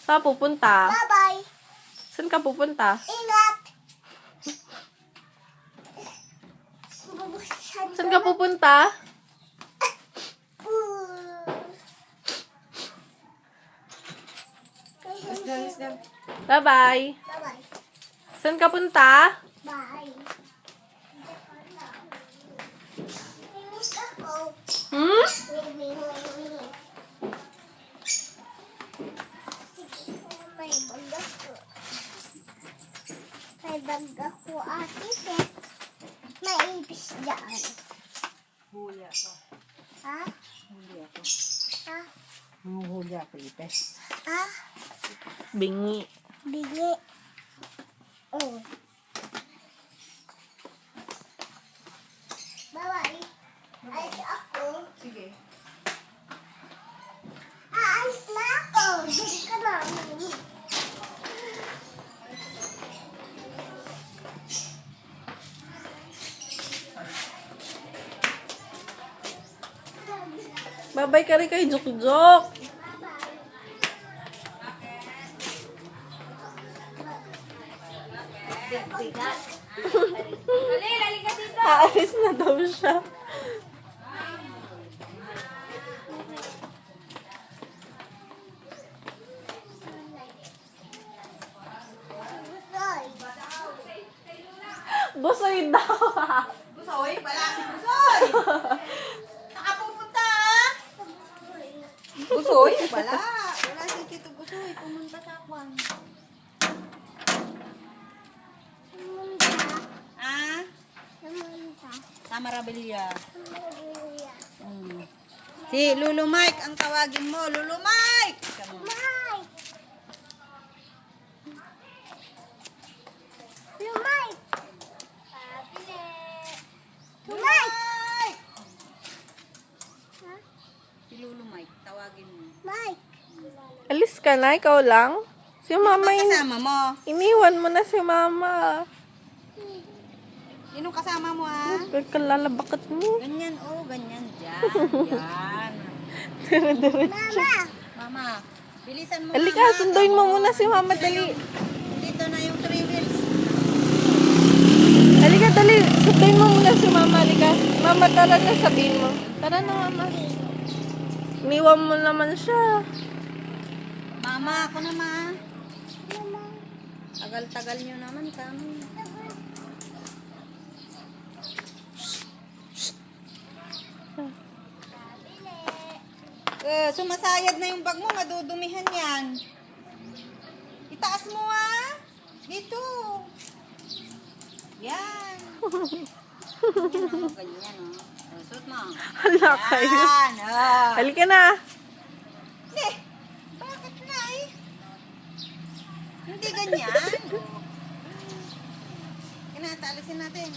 Saan pupunta? Bye-bye. Saan ka pupunta? Ingat. Saan ka pupunta? Let's go. Bye-bye. Bye-bye. Saan ka punta? Bye. Miss ako. Hmm? May bag ako. May bag ako, ate Tek. May ibis dyan. Huli ako. Ha? Huli ako. Ha? Huli ako, ipes. Ha? Bingi. Bigay. Oh. Bye-bye. Alis ako. Sige. Aalis na ako. Dali ka na. Bye-bye ka rin kay Jok-Jok. Aalis na daw siya. Busoy daw. Busoy? Wala si Busoy! Nakapupunta ah! Busoy? Wala. Wala si Tito Busoy. Pumunta sa Kwan. Ah? Sa Marabilia. Si Lulu Mike ang tawagin mo. Lulu Mike! Come on. Mike! Si Lulu Mike, tawagin mo. Alis ka na, ikaw lang. Si mama, Kasama mo. iniwan mo na si mama. Sino kasama mo ah? Kalalabakat mo. Ganyan, oh, ganyan. Diyan, yan. Mama, bilisan mo. Halika, mama. sunduin mo muna si mama, dali. Dito na yung 3 wheels. Halika, dali. Sunduin mo muna si mama, halika. Mama, tara na, sabihin mo. Tara na, mama. Iniwan mo naman siya. Mama, ako na ma. Tagal-tagal nyo naman kami. Sumasayad na yung bag mo, madudumihan yan. Itaas mo ah. Dito. Yan. Ganyan oh, ganyan oh. Suot mo. Hala kayo. Yan, oh. Halika na. Eh, bakit na eh? Hindi ganyan. Kinatalisin natin.